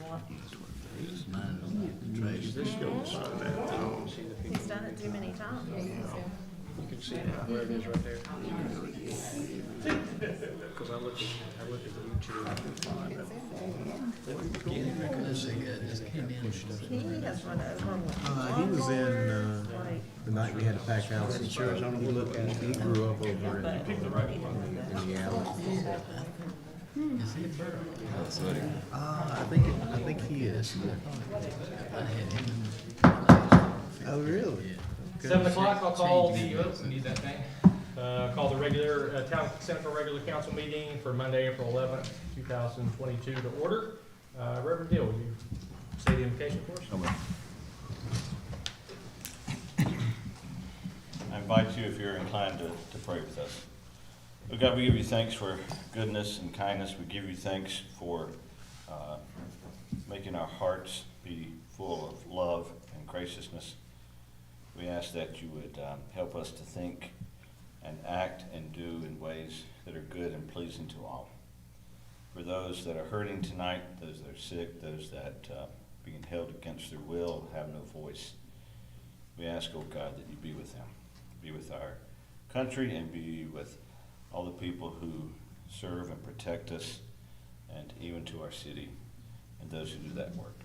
what? It's mine on the trash. This goes on that. He's done it too many times. You can see where it is right there. Because I looked at YouTube. This guy just came in. He has run over with He was in, lawnmowers, like, the night we had the pack house. He grew up over in but he didn't do that. Indiana. Is he a bird? I think he is. I had him. Oh, really? 7 o'clock, I'll call the, oops, I need that thing. Call the regular, Town Central Regular Council meeting for Monday, April 11th, 2022 to order. Reverend Deal, will you say the invocation for us? I invite you, if you're inclined, to pray with us. Lord God, we give you thanks for goodness and kindness. We give you thanks for making our hearts be full of love and graciousness. We ask that you would help us to think and act and do in ways that are good and pleasing to all. For those that are hurting tonight, those that are sick, those that being held against their will have no voice, we ask, oh God, that you be with them, be with our country, and be with all the people who serve and protect us, and even to our city and those who do that work.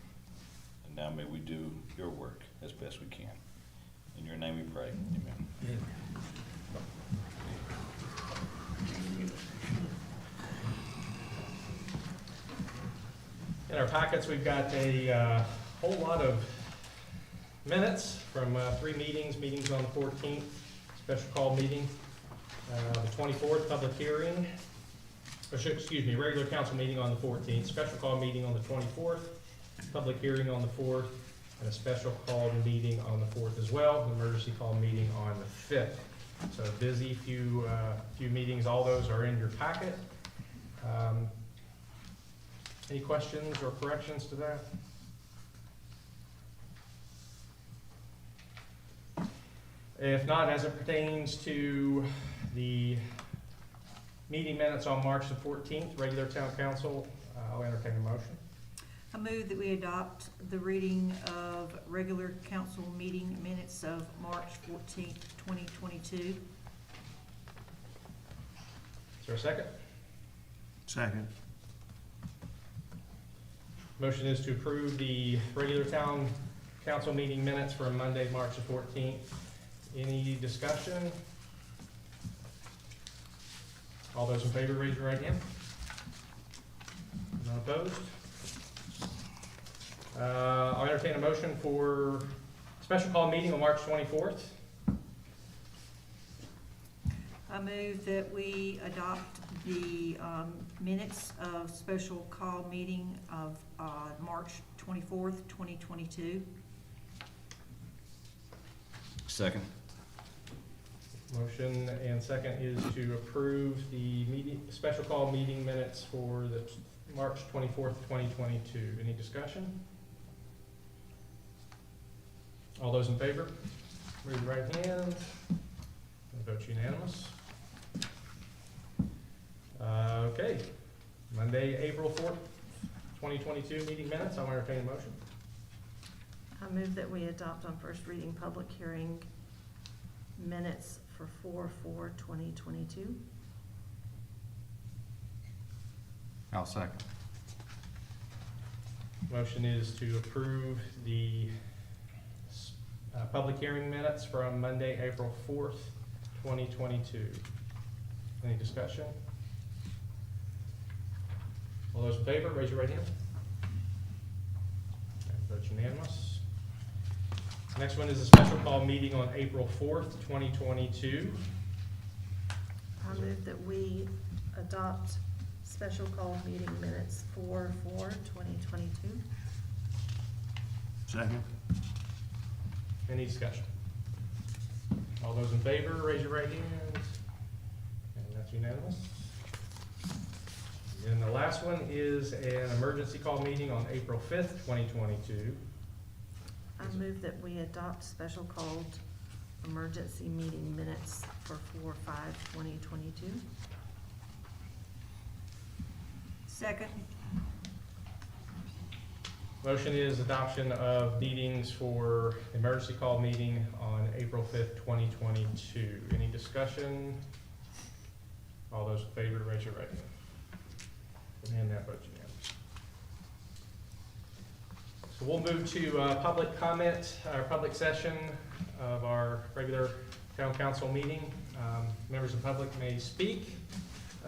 And now may we do your work as best we can. In your name we pray. Amen. In our packets, we've got a whole lot of minutes from 3 meetings on the 14th, special call meeting, the 24th, public hearing, regular council meeting on the 14th, special call meeting on the 24th, public hearing on the 4th, and a special call meeting on the 4th as well, an emergency call meeting on the 5th. So a busy few meetings. All those are in your packet. Any questions or corrections to that? If not, as it pertains to the meeting minutes on March the 14th, regular town council, I'll entertain a motion. I move that we adopt the reading of regular council meeting minutes of March 14th, 2022. Is there a second? Second. Motion is to approve the regular town council meeting minutes for Monday, March the 14th. Any discussion? All those in favor, raise your right hand. None opposed? I'll entertain a motion for special call meeting on March 24th. I move that we adopt the minutes of special call meeting of March 24th, 2022. Second. Motion and second is to approve the special call meeting minutes for the March 24th, 2022. Any discussion? All those in favor, raise your right hand. The vote's unanimous. Okay, Monday, April 4th, 2022 meeting minutes. I'll entertain a motion. I move that we adopt on first reading public hearing minutes for 4/4/2022. I'll second. Motion is to approve the public hearing minutes from Monday, April 4th, 2022. Any discussion? All those in favor, raise your right hand. Vote unanimous. Next one is a special call meeting on April 4th, 2022. I move that we adopt special call meeting minutes for 4/4/2022. Second. Any discussion? All those in favor, raise your right hand. And that's unanimous. And the last one is an emergency call meeting on April 5th, 2022. I move that we adopt special called emergency meeting minutes for 4/5/2022. Second. Motion is adoption of meetings for emergency call meeting on April 5th, 2022. Any discussion? All those in favor, raise your right hand. And that vote's unanimous. So we'll move to public comment, our public session of our regular town council meeting. Members of the public may speak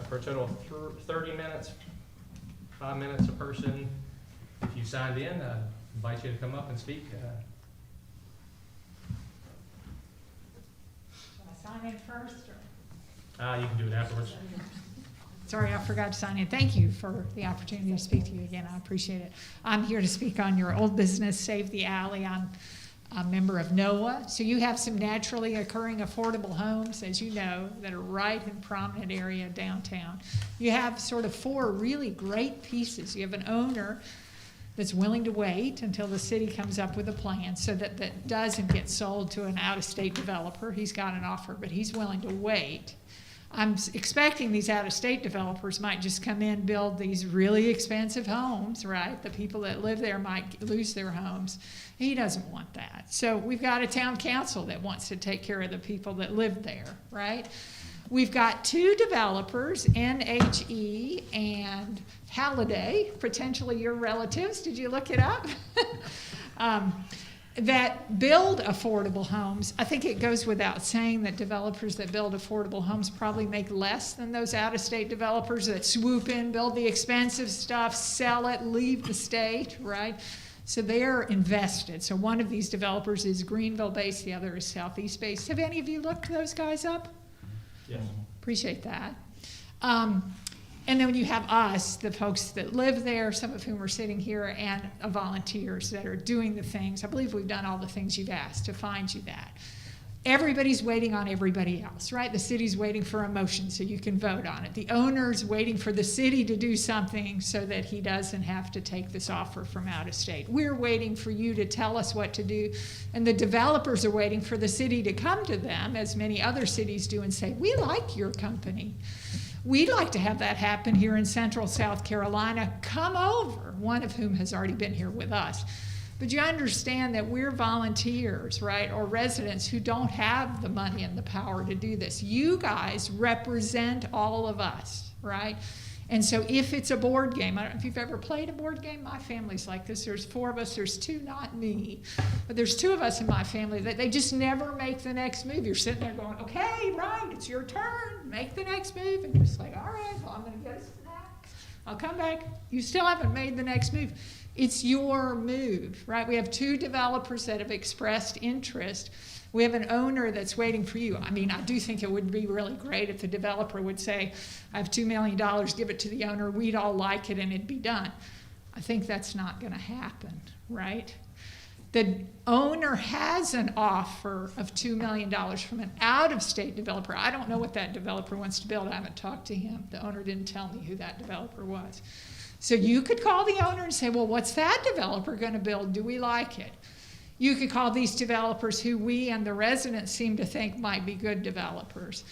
for a total of 30 minutes, 5 minutes a person. If you signed in, I invite you to come up and speak. Should I sign in first, or? You can do it afterwards. Sorry, I forgot to sign in. Thank you for the opportunity to speak to you again. I appreciate it. I'm here to speak on your old business, Save the Alley. I'm a member of NOAA. So you have some naturally occurring affordable homes, as you know, that are right in prominent area downtown. You have sort of 4 really great pieces. You have an owner that's willing to wait until the city comes up with a plan so that that doesn't get sold to an out-of-state developer. He's got an offer, but he's willing to wait. I'm expecting these out-of-state developers might just come in, build these really expensive homes, right? The people that live there might lose their homes. He doesn't want that. So we've got a town council that wants to take care of the people that live there, right? We've got 2 developers, NHE and Halliday, potentially your relatives. Did you look it up? That build affordable homes. I think it goes without saying that developers that build affordable homes probably make less than those out-of-state developers that swoop in, build the expensive stuff, sell it, leave the state, right? So they're invested. So one of these developers is Greenville-based, the other is Southeast-based. Have any of you looked those guys up? Yes. Appreciate that. And then when you have us, the folks that live there, some of whom are sitting here, and volunteers that are doing the things. I believe we've done all the things you've asked to find you that. Everybody's waiting on everybody else, right? The city's waiting for a motion so you can vote on it. The owner's waiting for the city to do something so that he doesn't have to take this offer from out of state. We're waiting for you to tell us what to do. And the developers are waiting for the city to come to them, as many other cities do, and say, we like your company. We'd like to have that happen here in Central South Carolina. Come over, one of whom has already been here with us. But you understand that we're volunteers, right, or residents who don't have the money and the power to do this. You guys represent all of us, right? And so if it's a board game, I don't know if you've ever played a board game. My family's like this. There's 4 of us. There's 2, not me. But there's 2 of us in my family that they just never make the next move. You're sitting there going, okay, right, it's your turn. Make the next move. And you're just like, all right, well, I'm going to get a snack. I'll come back. You still haven't made the next move. It's your move, right? We have 2 developers that have expressed interest. We have an owner that's waiting for you. I mean, I do think it would be really great if the developer would say, I have $2 million, give it to the owner, we'd all like it, and it'd be done. I think that's not going to happen, right? The owner has an offer of $2 million from an out-of-state developer. I don't know what that developer wants to build. I haven't talked to him. The owner didn't tell me who that developer was. So you could call the owner and say, well, what's that developer going to build? Do we like it? You could call these developers who we and the residents seem to think might be good developers.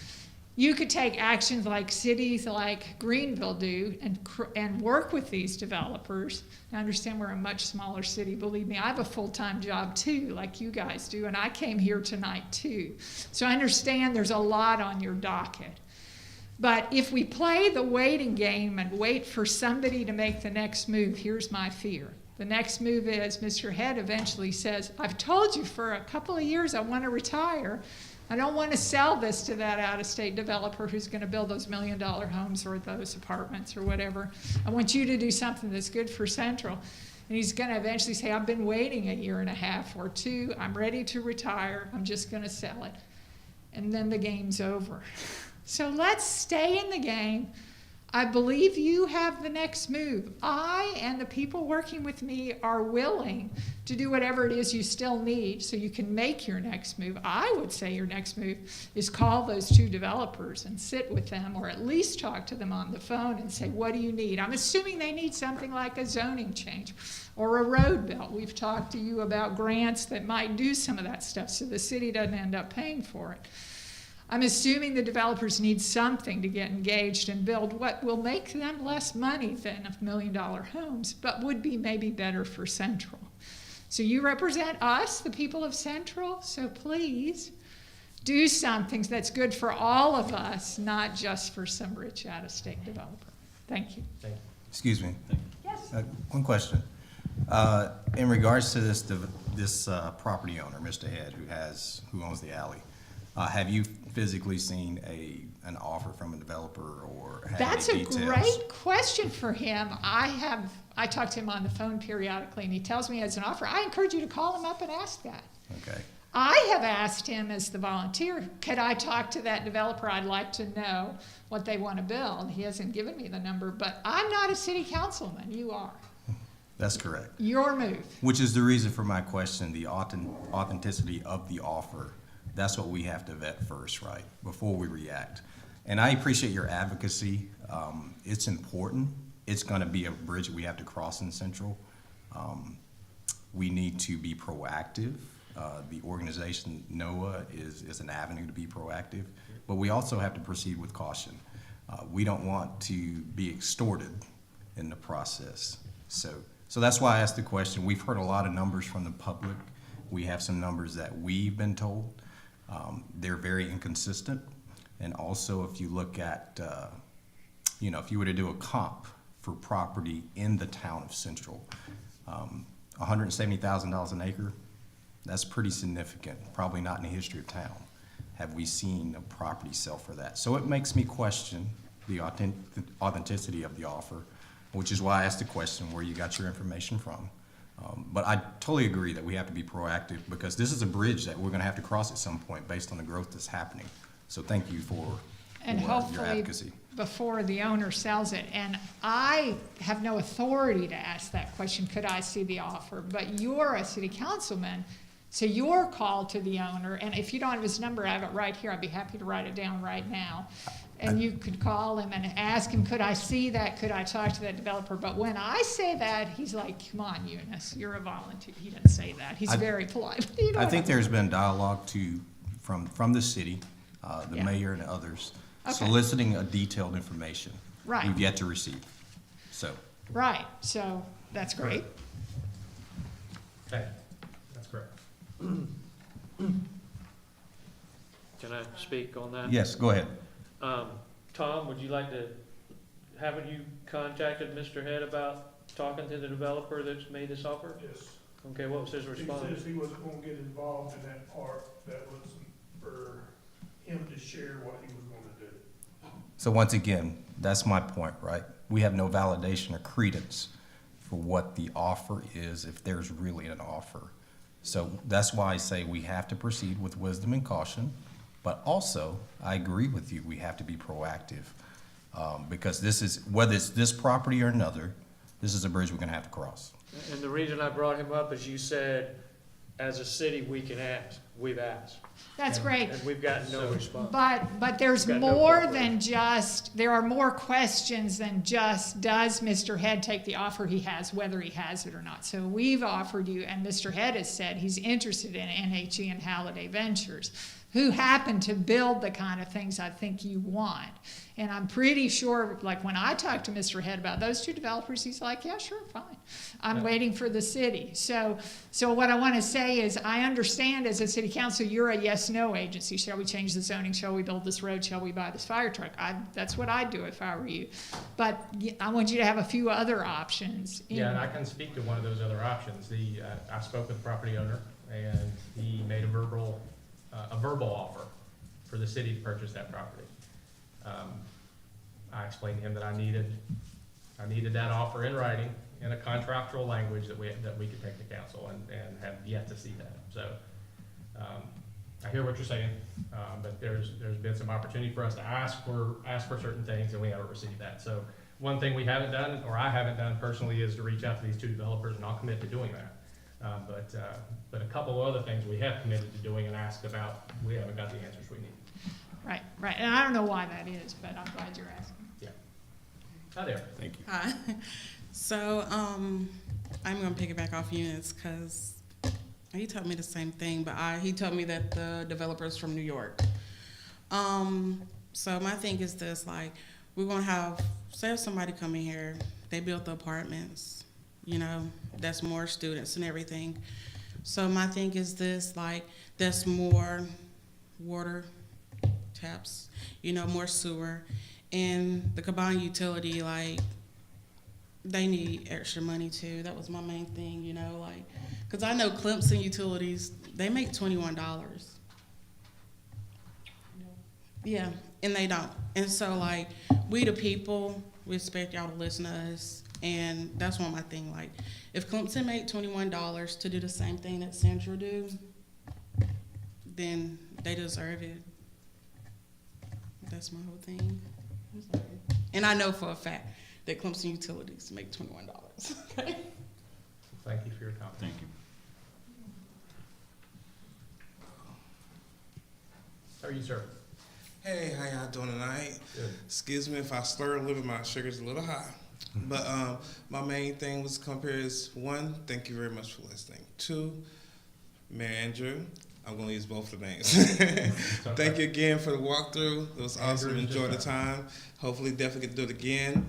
You could take actions like cities like Greenville do and work with these developers. I understand we're a much smaller city. Believe me, I have a full-time job too, like you guys do, and I came here tonight too. So I understand there's a lot on your docket. But if we play the waiting game and wait for somebody to make the next move, here's my fear. The next move is Mr. Head eventually says, I've told you for a couple of years I want to retire. I don't want to sell this to that out-of-state developer who's going to build those $1 million homes or those apartments or whatever. I want you to do something that's good for Central. And he's going to eventually say, I've been waiting 1.5 years or 2. I'm ready to retire. I'm just going to sell it. And then the game's over. So let's stay in the game. I believe you have the next move. I and the people working with me are willing to do whatever it is you still need so you can make your next move. I would say your next move is call those 2 developers and sit with them, or at least talk to them on the phone and say, what do you need? I'm assuming they need something like a zoning change or a road built. We've talked to you about grants that might do some of that stuff so the city doesn't end up paying for it. I'm assuming the developers need something to get engaged and build what will make them less money than $1 million homes, but would be maybe better for Central. So you represent us, the people of Central, so please do something that's good for all of us, not just for some rich out-of-state developer. Thank you. Thank you. Excuse me. Yes. One question. In regards to this property owner, Mr. Head, who owns the alley, have you physically seen an offer from a developer or have That's any a details? great question for him. I talk to him on the phone periodically, and he tells me he has an offer. I encourage you to call him up and ask that. Okay. I have asked him as the volunteer, could I talk to that developer? I'd like to know what they want to build. He hasn't given me the number, but I'm not a city councilman. You are. That's correct. Your move. Which is the reason for my question, the authenticity of the offer. That's what we have to vet first, right, before we react. And I appreciate your advocacy. It's important. It's going to be a bridge that we have to cross in Central. We need to be proactive. The organization, NOAA, is an avenue to be proactive, but we also have to proceed with caution. We don't want to be extorted in the process. So that's why I asked the question. We've heard a lot of numbers from the public. We have some numbers that we've been told. They're very inconsistent. And also, if you look at, if you were to do a comp for property in the town of Central, $170,000 an acre, that's pretty significant. Probably not in the history of town have we seen a property sell for that. So it makes me question the authenticity of the offer, which is why I asked the question where you got your information from. But I totally agree that we have to be proactive because this is a bridge that we're going to have to cross at some point based on the growth that's happening. So thank you for And your hopefully advocacy. before the owner sells it. And I have no authority to ask that question, could I see the offer? But you're a city councilman, so your call to the owner, and if you don't have his number, I have it right here, I'd be happy to write it down right now. And you could call him and ask him, could I see that? Could I talk to that developer? But when I say that, he's like, come on, Eunice, you're a volunteer. He didn't say that. He's very polite. You know I what think I there's been dialogue from the city, the Yeah. mayor and others, Okay. soliciting a detailed information. Right. We've yet to receive. So, Right, so that's great. Okay, that's correct. Can I speak on that? yes, go ahead. Tom, would you like to, haven't you contacted Mr. Head about talking to the developer that's made this offer? Yes. Okay, what was his He response? says he wasn't gonna get involved in that part, that was for him to share what he was gonna do. So once again, that's my point, right? We have no validation or credence for what the offer is if there's really an offer. So that's why I say we have to proceed with wisdom and caution, but also, I agree with you, we have to be proactive. Because this is, whether it's this property or another, this is a bridge we're gonna have to cross. And the reason I brought him up is you said, as a city, we can ask. We've asked. That's great. And we've gotten no response. But there's Got no more cooperation. than just, there are more questions than just, does Mr. Head take the offer he has, whether he has it or not? So we've offered you, and Mr. Head has said he's interested in NHE and Halliday Ventures, who happen to build the kind of things I think you want. And I'm pretty sure, like when I talked to Mr. Head about those two developers, he's like, yeah, sure, fine. I'm Yeah. waiting for the city. So what I want to say is I understand as a city council, you're a yes-no agency. Shall we change the zoning? Shall we build this road? Shall we buy this fire truck? That's what I'd do if I were you. But I want you to have a few other options. Yeah, and I can speak to one of those other options. I spoke with the property owner, and he made a verbal offer for the city to purchase that property. I explained to him that I needed that offer in writing, in a contractual language that we could take to council, and have yet to see that. So, I hear what you're saying, but there's been some opportunity for us to ask for certain things, and we haven't received that. So, one thing we haven't done, or I haven't done personally, is to reach out to these two developers, and I'll commit to doing that. But a couple of other things we have committed to doing and asked about, we haven't got the answers we need. Right. And I don't know why that is, but I'm glad you're asking. Hi there. Thank you. Hi. So, I'm gonna piggyback off Eunice because he told me the same thing, but he told me that the developer's from New York. So my thing is this, like, we're gonna have, say if somebody come in here, they built the apartments, you know, that's more students and everything. So my thing is this, like, that's more water taps, you know, more sewer. And the combined utility, like, they need extra money too. That was my main thing, you know, like, cause I know Clemson Utilities, they make $21. Yeah, and they don't. And so, like, we the people, we expect y'all to listen to us. And that's one of my thing, like, if Clemson made $21 to do the same thing that Central do, then they deserve it. That's my whole thing. I'm sorry. And I know for a fact that Clemson Utilities make $21. Okay? Thank you for your comment. Thank you. How are you, sir? Hey, how y'all doing tonight? Good. Excuse me if I slur a little bit, my sugar's a little high. But my main thing was to come here is, one, thank you very much for listening. Two, Mayor Andrew, I'm gonna use both the names. Thank you again for the walkthrough. It was awesome, Andrew, enjoyed the time. Hopefully definitely get to do it again.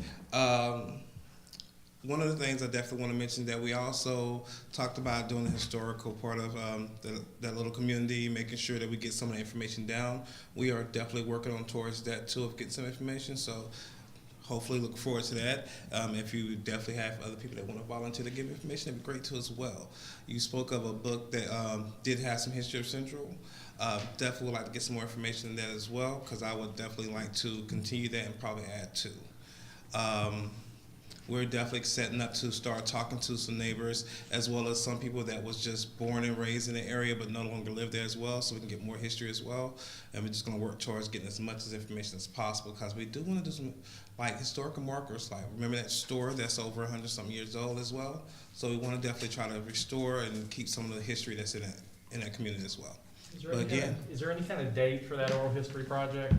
One of the things I definitely want to mention that we also talked about doing the historical part of that little community, making sure that we get some of the information down. We are definitely working on towards that too, of getting some information. So hopefully look forward to that. If you definitely have other people that want to volunteer to give information, that'd be great too as well. You spoke of a book that did have some history of Central. Definitely would like to get some more information on that as well, because I would definitely like to continue that and probably add to. We're definitely setting up to start talking to some neighbors, as well as some people that was just born and raised in the area but no longer live there as well, so we can get more history as well. And we're just going to work towards getting as much information as possible, because we do want to do some like historical markers. Like, remember that store that's over 100-something years old as well? So we want to definitely try to restore and keep some of the history that's in that community as well. Is there any kind of date for that oral history project?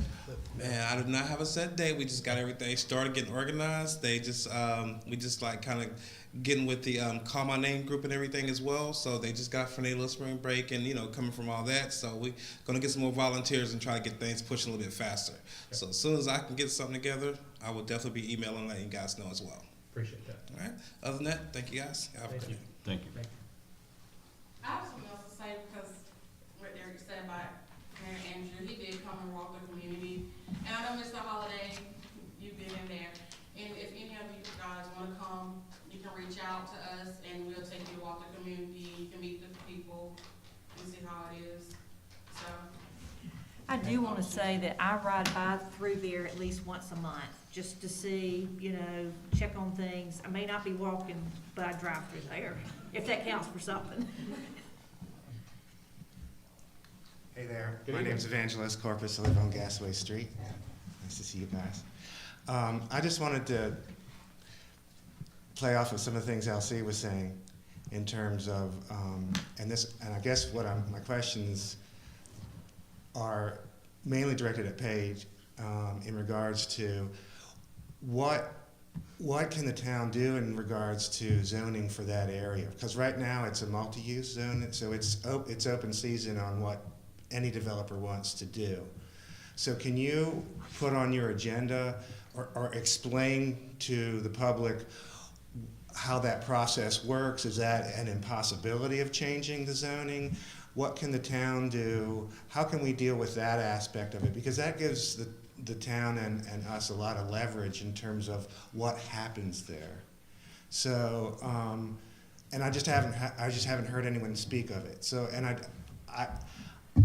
Man, I do not have a set date. We just got everything started getting organized. They just, we just like kind of getting with the Call My Name group and everything as well. So they just got from their little spring break and, you know, coming from all that. So we're going to get some more volunteers and try to get things pushing a little bit faster. Okay. So as soon as I can get something together, I will definitely be emailing and letting you guys know as well. Appreciate that. All right. Other than that, thank you guys. Thank you. Thank you. I have something else to say, because what Derek said about Mayor Andrew, he did come and walk the community. And I know Mr. Holiday, you've been in there. And if any of you guys want to come, you can reach out to us and we'll take you to walk the community. You can meet the people and see how it is. So. I do want to say that I ride by through there at least once a month, just to see, you know, check on things. I may not be walking, but I drive through there, if that counts for something. Hey there, Good my evening. name's Evangelist Corpus. I live on Gasway Street. Nice to see you guys. I just wanted to play off of some of the things LC was saying in terms of, and I guess my questions are mainly directed at Paige in regards to what can the town do in regards to zoning for that area? Because right now it's a multi-use zone, so it's open season on what any developer wants to do. So can you put on your agenda or explain to the public how that process works? Is that an impossibility of changing the zoning? What can the town do? How can we deal with that aspect of it? Because that gives the town and us a lot of leverage in terms of what happens there. So, and I just haven't heard anyone speak of it. So, and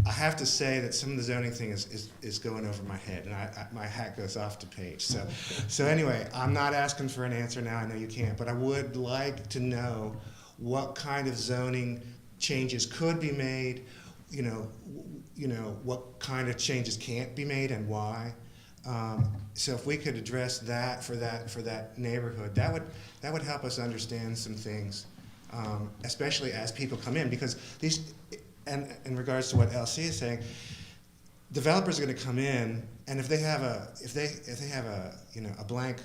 I have to say that some of the zoning thing is going over my head, and my hat goes off to Paige. So anyway, I'm not asking for an answer now. I know you can't, but I would like to know what kind of zoning changes could be made. You know what kind of changes can't be made and why. So if we could address that for that neighborhood, that would help us understand some things, especially as people come in, because these. And in regards to what LC is saying, developers are going to come in, and if they have a blank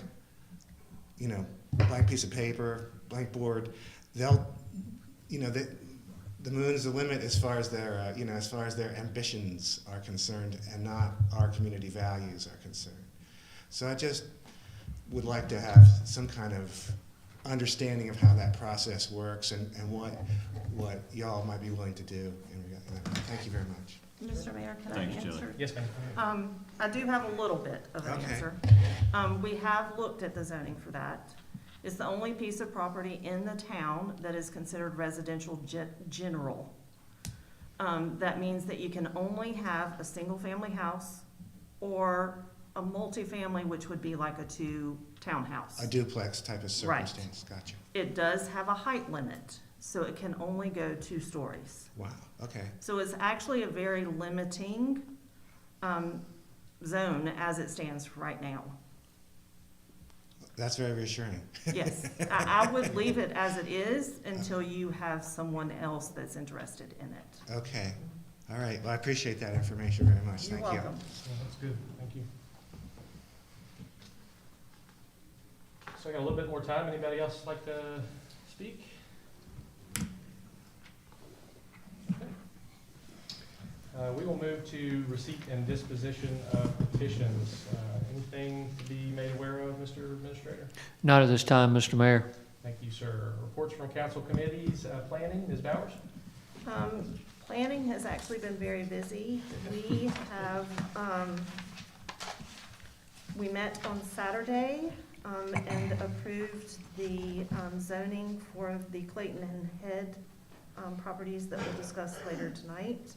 piece of paper, blank board, the moon's the limit as far as their, you know, as far as their ambitions are concerned, and not our community values are concerned. So I just would like to have some kind of understanding of how that process works, and what y'all might be willing to do in regard to that. Thank you very much. Mr. Mayor, can I Thanks, Julie. answer? Yes, ma'am. I do have a little bit of an Okay. answer. We have looked at the zoning for that. It's the only piece of property in the town that is considered residential general. That means that you can only have a single-family house or a multifamily, which would be like a two-townhouse. A duplex type of Right. circumstance, gotcha. It does have a height limit, so it can only go 2 stories. Wow, okay. So it's actually a very limiting zone as it stands right now. That's very reassuring. Yes, I would leave it as it is until you have someone else that's interested in it. Okay, all right, well, I appreciate that information very much, You're thank you. welcome. That's good, thank you. So I got a little bit more time. Anybody else like to speak? We will move to receipt and disposition of petitions. Anything to be made aware of, Mr. Administrator? Not at this time, Mr. Mayor. Thank you, sir. Reports from council committees, planning, Ms. Bowers? Planning has actually been very busy. We have, we met on Saturday, and approved the, zoning for the Clayton and Head, properties that we'll discuss later tonight.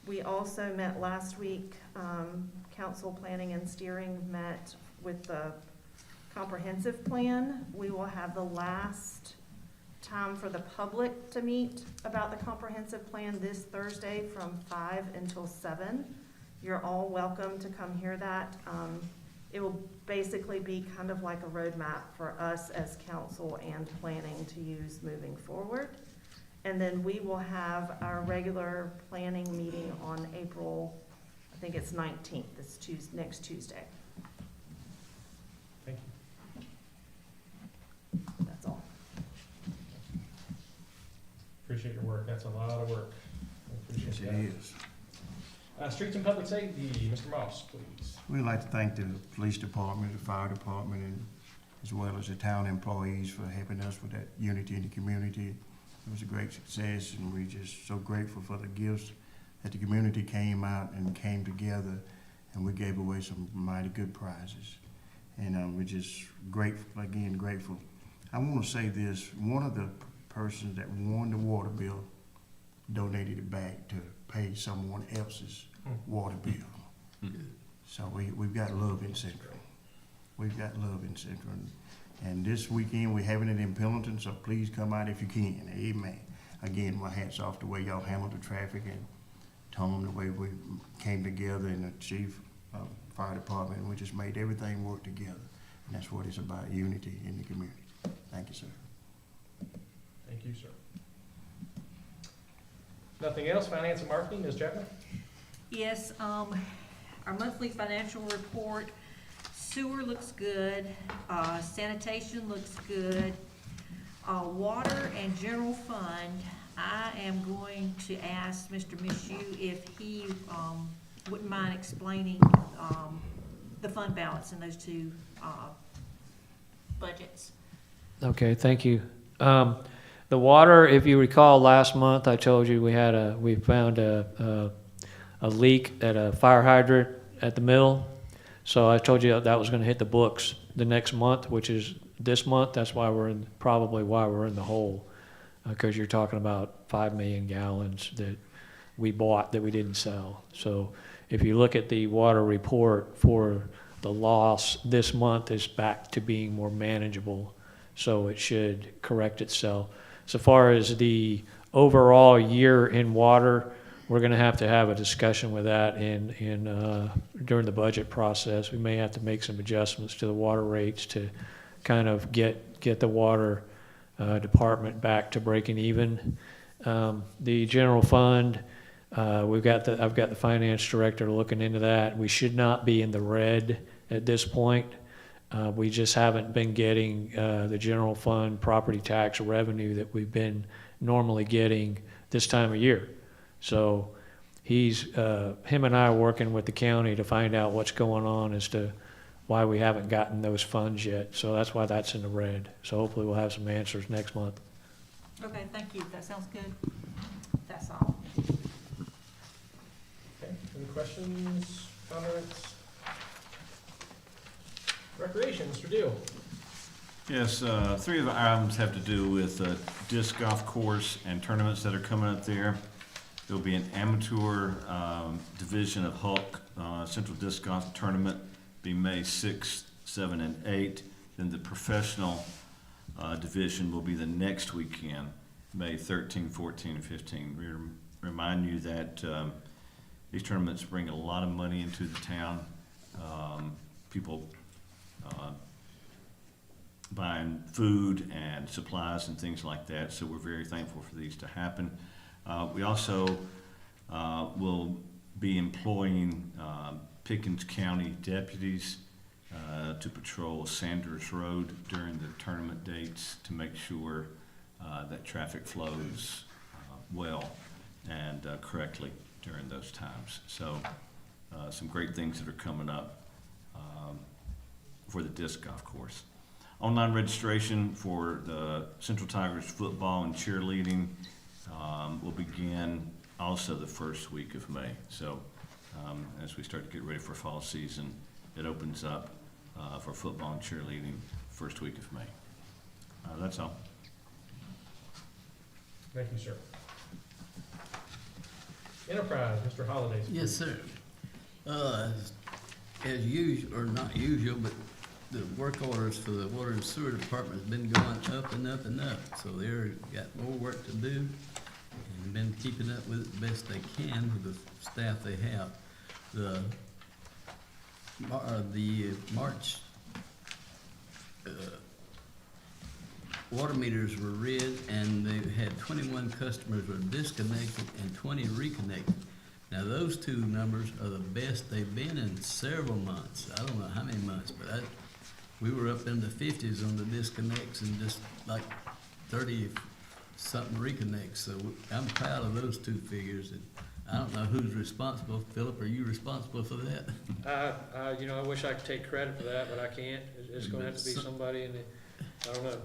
We also met last week, council planning and steering met with the comprehensive plan. We will have the last time for the public to meet about the comprehensive plan this Thursday from 5 until 7. You're all welcome to come hear that. It will basically be kind of like a roadmap for us as council and planning to use moving forward. And then we will have our regular planning meeting on April, I think it's 19th, it's next Tuesday. Thank you. That's all. Appreciate your work. That's a lot of work. I appreciate Yes, that. it is. Streets and public safety, Mr. Moss, please. We'd like to thank the police department, the fire department, and as well as the town employees for helping us with that unity in the community. It was a great success, and we're just so grateful for the gifts that the community came out and came together, and we gave away some mighty good prizes. And we're just grateful, again, grateful. I want to say this, one of the persons that won the water bill donated it back to pay someone else's water bill. So we've got love in Central. We've got love in Central. And this weekend, we're having it in Pendleton, so please come out if you can. Amen. Again, my hat's off the way y'all handled the traffic, and Tom, the way we came together, and the chief of fire department, and we just made everything work together. And that's what it's about, unity in the community. Thank you, sir. Thank you, sir. Nothing else? Finance and marketing, Ms. Chapman? Yes, our monthly financial report, sewer looks good, sanitation looks good. Water and general fund, I am going to ask Mr. Mishu if he, wouldn't mind explaining, the fund balance in those two, budgets. Okay, thank you. The water, if you recall, last month I told you we found a leak at a fire hydrant at the mill. So I told you that was going to hit the books the next month, which is this month. That's why probably why we're in the hole, because you're talking about 5 million gallons that we bought that we didn't sell. So if you look at the water report for the loss this month, is back to being more manageable. So it should correct itself. So far as the overall year in water, we're going to have a discussion with that during the budget process. We may have to make some adjustments to the water rates to kind of get the water department back to breaking even. The general fund, I've got the finance director looking into that. We should not be in the red at this point. We just haven't been getting the general fund property tax revenue that we've been normally getting this time of year. So him and I are working with the county to find out what's going on as to why we haven't gotten those funds yet. So that's why that's in the red. So hopefully we'll have some answers next month. Okay, thank you. That sounds good. That's all. Okay, any questions, comments? Recreation, Mr. Deal. Yes, three of the items have to do with disc golf course and tournaments that are coming up there. There'll be an amateur division of Hulk Central Disc Golf Tournament, be May 6th, 7th, and 8th. Then the professional division will be the next weekend, May 13, 14, and 15. We remind you that these tournaments bring a lot of money into the town. People buying food and supplies and things like that, so we're very thankful for these to happen. We also will be employing Pickens County deputies to patrol Sanders Road during the tournament dates to make sure that traffic flows well and correctly during those times. So some great things that are coming up for the disc golf course. Online registration for the Central Tigers football and cheerleading will begin also the first week of May. So as we start to get ready for fall season, it opens up for football and cheerleading first week of May. That's all. Thank you, sir. Enterprise, Mr. Holliday. Yes, sir. As usual, or not usual, but the work orders for the water and sewer department has been going up and up and up. So they're got more work to do and been keeping up with it the best they can with the staff they have. The March water meters were read, and they had 21 customers were disconnected and 20 reconnected. Now, those two numbers are the best they've been in several months. I don't know how many months, but we were up in the 50s on the disconnects and just like 30-something reconnects. So I'm proud of those two figures. And I don't know who's responsible. Philip, are you responsible for that? I wish I could take credit for that, but I can't. It's going to have to be somebody in the, I don't know.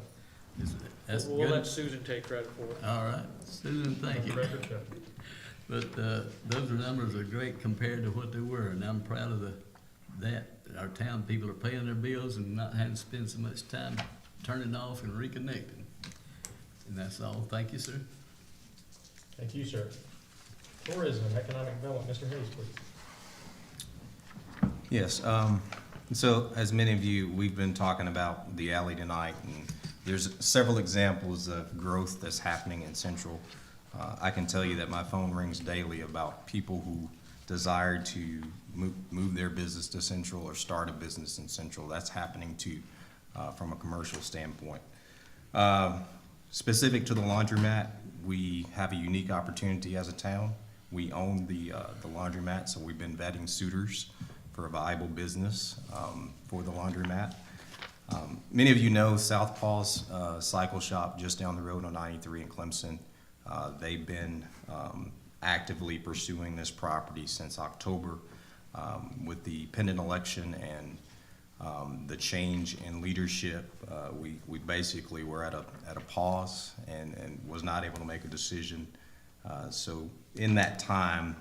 That's We'll good. let Susan take credit for it. All right, Susan, thank you. But those numbers are great compared to what they were, and I'm proud of that. Our town people are paying their bills and not having to spend so much time turning off and reconnecting. And that's all. Thank you, sir. Thank you, sir. Tourism, economic development, Mr. Hayes, please. Yes, so as many of you, we've been talking about the alley tonight, and there's several examples of growth that's happening in Central. I can tell you that my phone rings daily about people who desire to move their business to Central or start a business in Central. That's happening too, from a commercial standpoint. Specific to the laundromat, we have a unique opportunity as a town. We own the laundromat, so we've been vetting suitors for a viable business for the laundromat. Many of you know Southpaw's Cycle Shop just down the road on 93 in Clemson. They've been actively pursuing this property since October. With the pending election and the change in leadership, we basically were at a pause and was not able to make a decision. So in that time,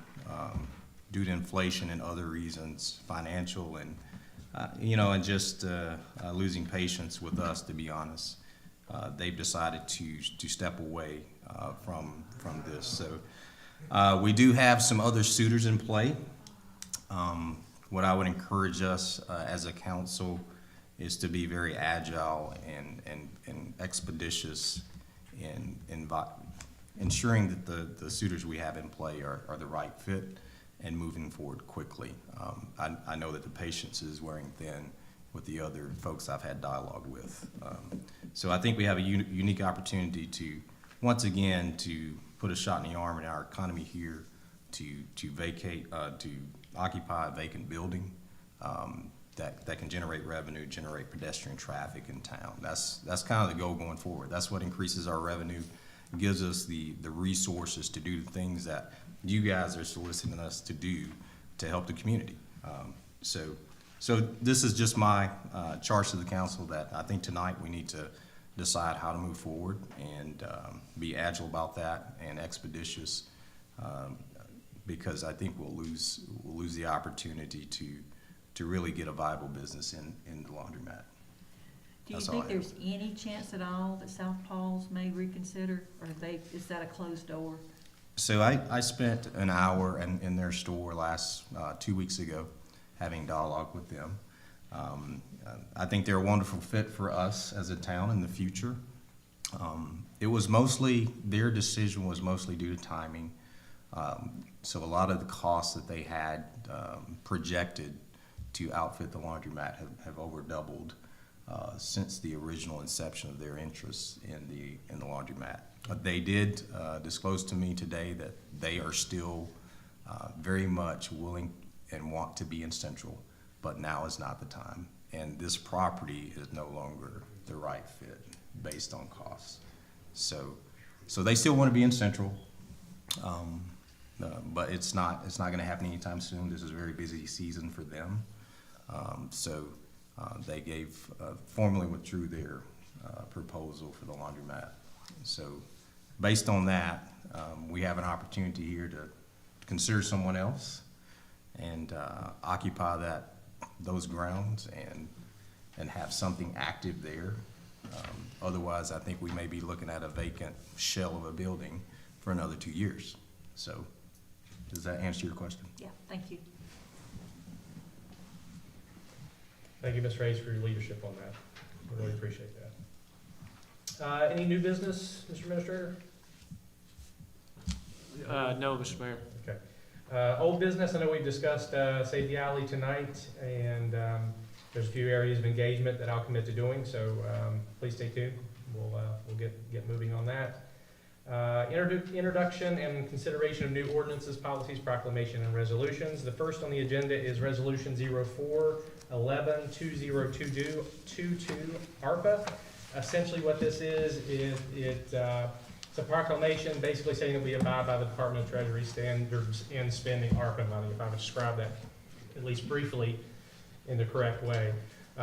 due to inflation and other reasons, financial and and just losing patience with us, to be honest, they've decided to step away from this. So we do have some other suitors in play. What I would encourage us as a council is to be very agile and expeditious in ensuring that the suitors we have in play are the right fit and moving forward quickly. I know that the patience is wearing thin with the other folks I've had dialogue with. So I think we have a unique opportunity to, once again, to put a shot in the arm in our economy here, to occupy a vacant building, that can generate revenue, generate pedestrian traffic in town. That's kind of the goal going forward. That's what increases our revenue, gives us the resources to do the things that you guys are soliciting us to do to help the community. So this is just my charge to the council that I think tonight we need to decide how to move forward and be agile about that and expeditious, because I think we'll lose the opportunity to really get a viable business in the laundromat. Do you That's all think I have. there's any chance at all that South Paul's may reconsider, or is that a closed door? So I spent an hour in their store last 2 weeks ago, having dialogue with them. I think they're a wonderful fit for us as a town in the future. It was mostly, their decision was mostly due to timing. So a lot of the costs that they had projected to outfit the laundromat have over doubled since the original inception of their interest in the laundromat. They did disclose to me today that they are still very much willing and want to be in Central, but now is not the time. And this property is no longer the right fit based on costs. So they still want to be in Central, but it's not going to happen anytime soon. This is a very busy season for them. They formally withdrew their proposal for the laundromat. So based on that, we have an opportunity here to consider someone else and occupy those grounds and have something active there. Otherwise, I think we may be looking at a vacant shell of a building for another 2 years. So does that answer your question? Yeah, thank you. Thank you, Ms. Hayes, for your leadership on that. I really appreciate that. Any new business, Mr. Administrator? No, Mr. Mayor. Okay. Old business, I know we've discussed Save the Alley tonight, and there's a few areas of engagement that I'll commit to doing, so please stay tuned. We'll get moving on that. Introduction and consideration of new ordinances, policies, proclamation, and resolutions. The first on the agenda is Resolution 04-11-2022, ARPA. Essentially what this is it's a proclamation basically saying that we abide by the Department of Treasury standards in spending ARPA money, if I would describe that at least briefly in the correct way.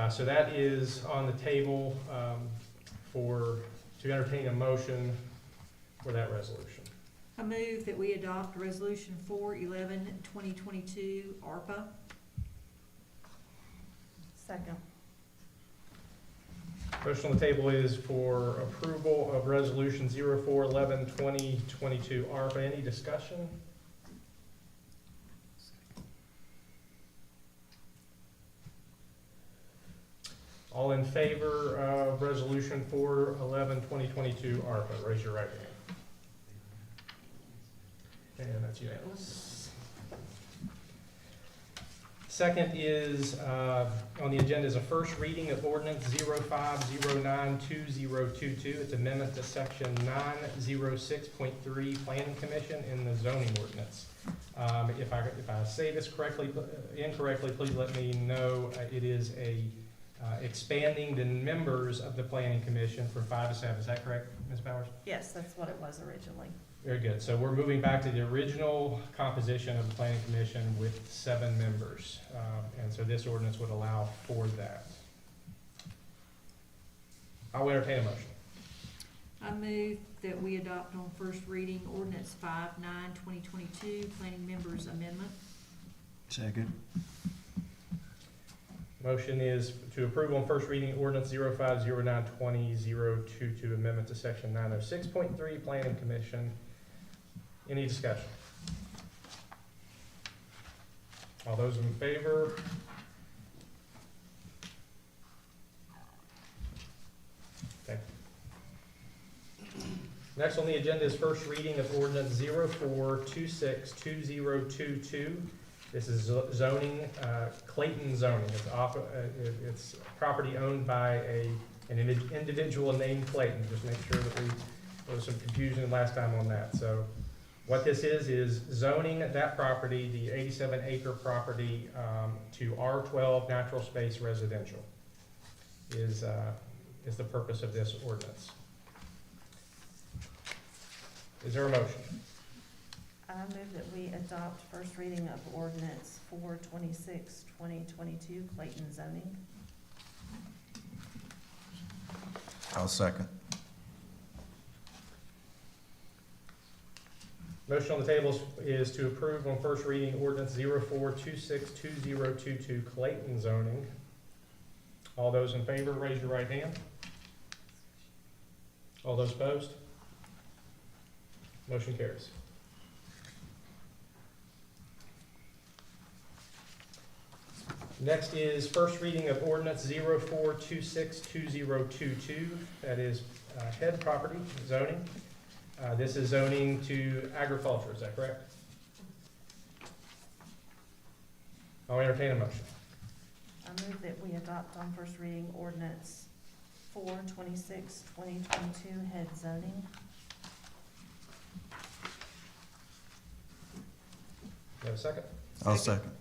So that is on the table to entertain a motion for that resolution. I move that we adopt Resolution 4-11-2022, ARPA. Second. Motion on the table is for approval of Resolution 04-11-2022, ARPA. Any discussion? All in favor of Resolution 4-11-2022, ARPA, raise your right hand. And that's unanimous. Second is, on the agenda is a first reading of ordinance 05092022. It's amendment to section 906.3 Planning Commission in the zoning ordinance. If I say this incorrectly, please let me know. It is expanding the members of the Planning Commission from 5 to 7. Is that correct, Ms. Bowers? Yes, that's what it was originally. Very good. So we're moving back to the original composition of the Planning Commission with 7 members. And so this ordinance would allow for that. I'll entertain a motion. I move that we adopt on first reading ordinance 5-9-2022, planning members amendment. Second. Motion is to approve on first reading ordinance 05092022, amendment to section 906.3 Planning Commission. Any discussion? All those in favor? Okay. Next on the agenda is first reading of ordinance 04262022. This is zoning, Clayton zoning. It's property owned by an individual named Clayton. Just make sure that there was some confusion last time on that. So What this is zoning that property, the 87-acre property, to R12 natural space residential is the purpose of this ordinance. Is there a motion? I move that we adopt first reading of ordinance 426, 2022, Clayton zoning. I'll second. Motion on the table is to approve on first reading ordinance 04262022 Clayton zoning. All those in favor, raise your right hand. All those opposed? Motion carries. Next is first reading of ordinance 04262022. That is head property zoning. This is zoning to agriculture, is that correct? I'll entertain a motion. I move that we adopt on first reading ordinance 426, 2022, head zoning. You have a second? I'll second.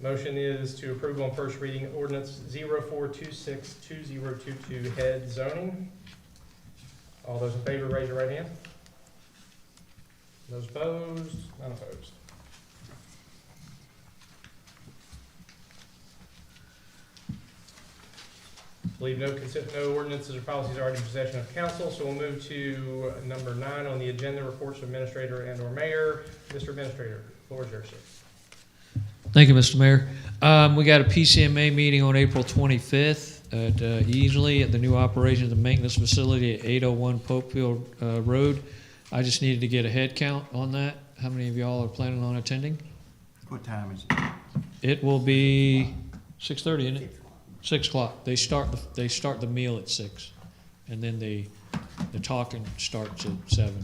Motion is to approve on first reading ordinance 04262022 head zoning. All those in favor, raise your right hand. Those opposed? None opposed. Believe no ordinances or policies are already in possession of council, so we'll move to number 9 on the agenda, reports of administrator and/or mayor. Mr. Administrator, floor is yours, sir. Thank you, Mr. Mayor. We got a PCMA meeting on April 25th at Easley at the new operations and maintenance facility at 801 Popefield Road. I just needed to get a head count on that. How many of y'all are planning on attending? What time is it? It will be 6:30, isn't it? 6 o'clock. They start the meal at 6, and then the talking starts at 7.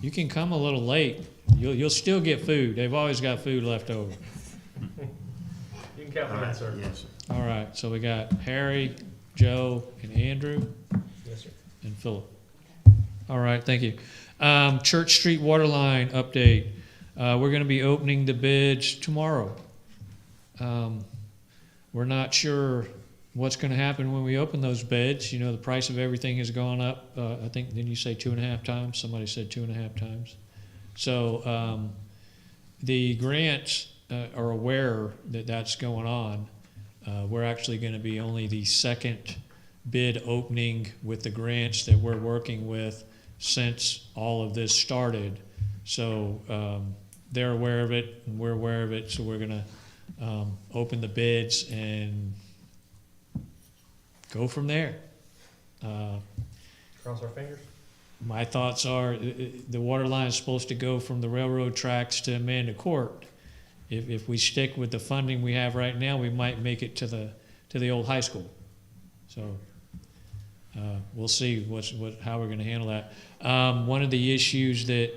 You can come a little late. You'll still get food. They've always got food left over. You can count on that, sir. Yes, sir. All right. So we got Harry, Joe, and Andrew, Yes, sir. and Philip. All right. Thank you. Church Street water line update. We're going to be opening the bids tomorrow. We're not sure what's going to happen when we open those bids. You know, the price of everything has gone up. I think, didn't you say 2.5 times? Somebody said 2.5 times. So the grants are aware that that's going on. We're actually going to be only the second bid opening with the grants that we're working with since all of this started. So they're aware of it, and we're aware of it. So we're going to open the bids and go from there. Cross our fingers. My thoughts are the water line is supposed to go from the railroad tracks to Amanda Court. If we stick with the funding we have right now, we might make it to the old high school. So we'll see how we're going to handle that. One of the issues that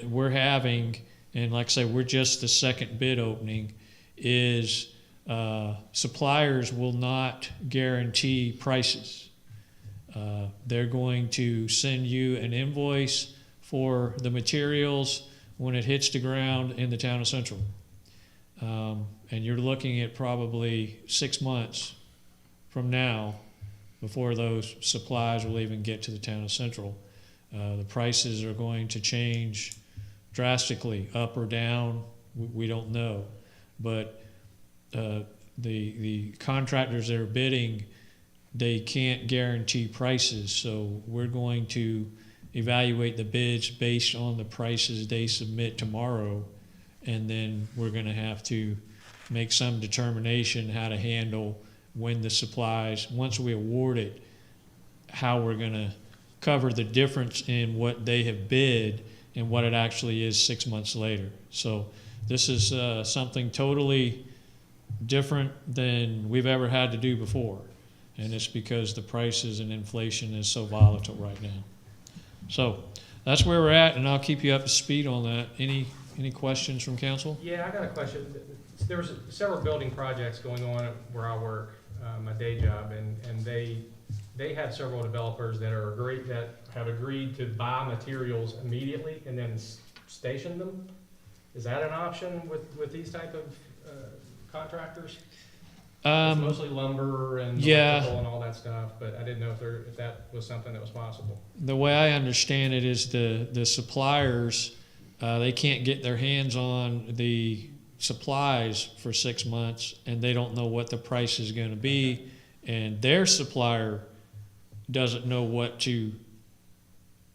we're having, and like I say, we're just the second bid opening, is suppliers will not guarantee prices. They're going to send you an invoice for the materials when it hits the ground in the town of Central. And you're looking at probably 6 months from now before those supplies will even get to the town of Central. The prices are going to change drastically, up or down, we don't know. But the contractors that are bidding, they can't guarantee prices, so we're going to evaluate the bids based on the prices they submit tomorrow, and then we're going to have to make some determination how to handle when the supplies, once we award it, how we're going to cover the difference in what they have bid and what it actually is 6 months later. So this is something totally different than we've ever had to do before. And it's because the prices and inflation is so volatile right now. So that's where we're at, and I'll keep you up to speed on that. Any questions from council? Yeah, I got a question. There was several building projects going on where I work, my day job, and they have several developers that have agreed to buy materials immediately and then station them. Is that an option with these type of contractors? It's mostly lumber and yeah. electrical and all that stuff, but I didn't know if that was something that was possible. The way I understand it is the suppliers, they can't get their hands on the supplies for 6 months, and they don't know what the price is going to be, and their supplier doesn't know what to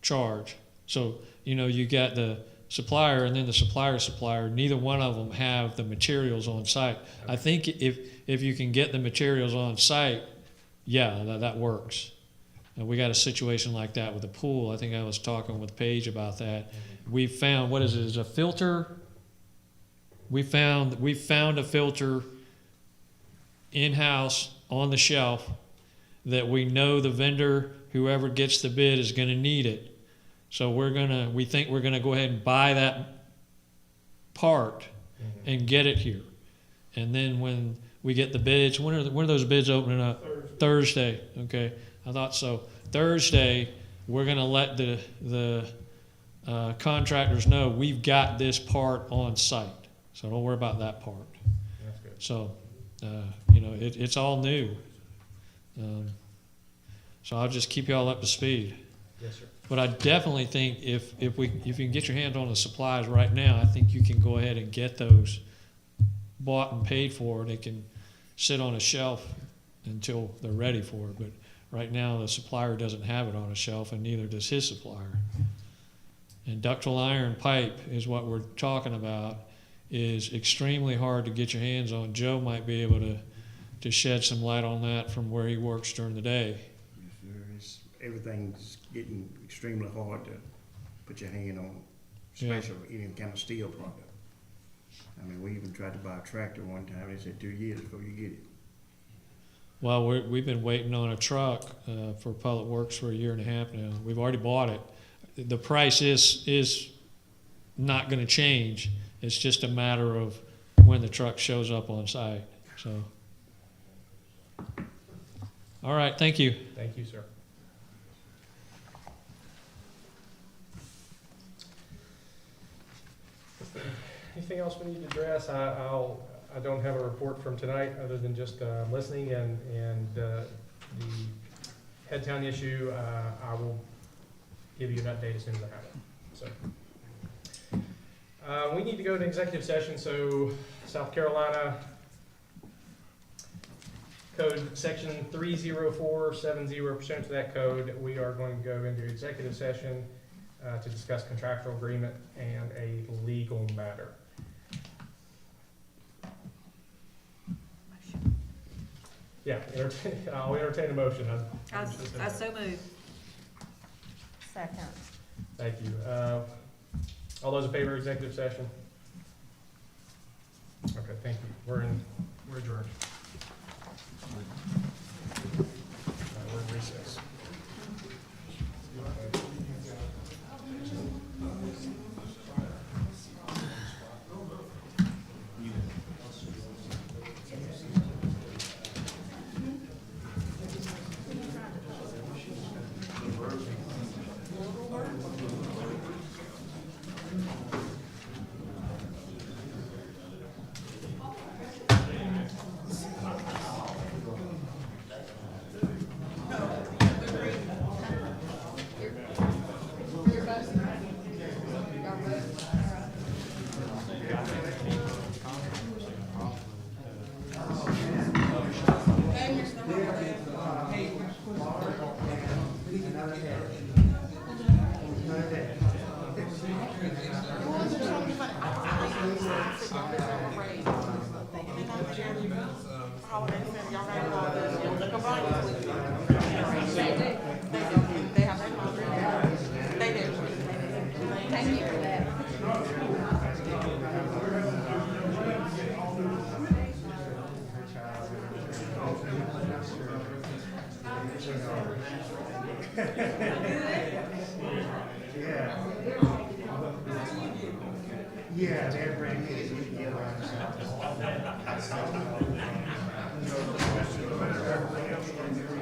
charge. So, you got the supplier and then the supplier, neither one of them have the materials on site. I think if you can get the materials on site, yeah, that works. And we got a situation like that with the pool. I think I was talking with Paige about that. We found, what is it, is a filter? We found a filter in-house on the shelf that we know the vendor, whoever gets the bid, is gonna need it. So we think we're gonna go ahead and buy that part and get it here. And then when we get the bids, when are those bids opening up? Thursday. Okay, I thought so. Thursday, we're gonna let the contractors know we've got this part on site. So don't worry about that part. That's good. So, it's all new. So I'll just keep y'all up to speed. Yes, sir. But I definitely think if you can get your hands on the supplies right now, I think you can go ahead and get those bought and paid for. They can sit on a shelf until they're ready for it. But right now, the supplier doesn't have it on a shelf, and neither does his supplier. And ductile iron pipe is what we're talking about. Is extremely hard to get your hands on. Joe might be able to shed some light on that from where he works during the day. Everything's getting extremely hard to put your hand on, especially any kind of steel product. I mean, we even tried to buy a tractor one time. They said 2 years before you get it. Well, we've been waiting on a truck for Public Works for 1.5 years now. We've already bought it. The price is not going to change. It's just a matter of when the truck shows up on site. So, all right, thank you. Thank you, sir. Anything else we need to address? I don't have a report from tonight other than just listening and the Headtown issue. I will give you an update as soon as I have it. So we need to go to executive session. So South Carolina Code Section 30470, pursuant to that code, we are going to go into executive session to discuss contractual agreement and a legal matter. Yeah, I'll entertain a motion. I so move. Second. Thank you. All those in favor of executive session? Okay, thank you. We're adjourned. We're in recess. Yeah, they're bringing it. no matter everything else,